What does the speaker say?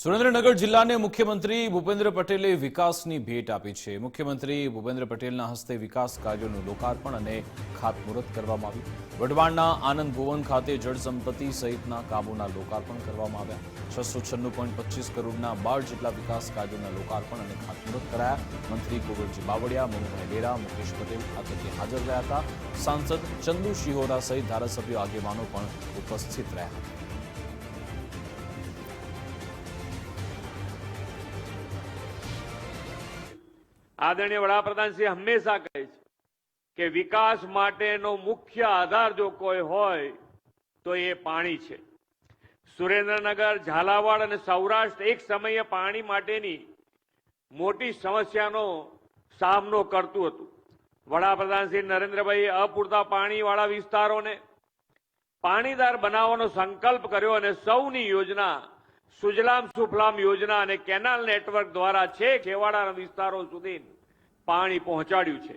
સુરેન્દ્રનગર જિલ્લાને મુખ્યમંત્રી ભૂપેન્દ્ર પટેલે વિકાસની ભેટ આપી છે। મુખ્યમંત્રી ભૂપેન્દ્ર પટેલના હસ્તે વિકાસ કાર્યોનું લોકાર્પણ અને ખાતમુહૂર્ત કરવામાં આવ્યું। વઢવાણના આનંદ ભુવન ખાતે જળસંપત્તિ સહિતના કામોના લોકાર્પણ કરવામાં આવ્યા। 696.25 કરોડના 12 જેટલા વિકાસ કાર્યોના લોકાર્પણ અને ખાતમુહૂર્ત કરાયા। મંત્રી કુંવરજી બાવળિયા, મનુભાઈ બેરા, મુકેશ પટેલ આ તકે હાજર રહ્યા હતા। સાંસદ ચંદુ શિહોરા સહિત ધારાસભ્યો આગેવાનો પણ ઉપસ્થિત રહ્યા હતા। आदरणीय वडाप्रधान श्री हमेशा कहे कि विकास माटेनो मुख्य आधार जो कोई होय तो ये पाणी छे। सुरेन्द्रनगर, झालावाड़ और सौराष्ट्र एक समये पाणी माटेनी मोटी समस्यानो सामनो करतुं हतुं। वडाप्रधान श्री नरेन्द्रभाई अपूरता पाणीवाळा विस्तारोने पाणीदार बनावવાનો संकल्प कर्यो અને સૌની યોજના सुजलाम सुफलाम योजना અને કેનાલ નેટવર્ક દ્વારા છેક છેવાડાના વિસ્તારો સુધી પાણી પહોંચાડ્યું છે।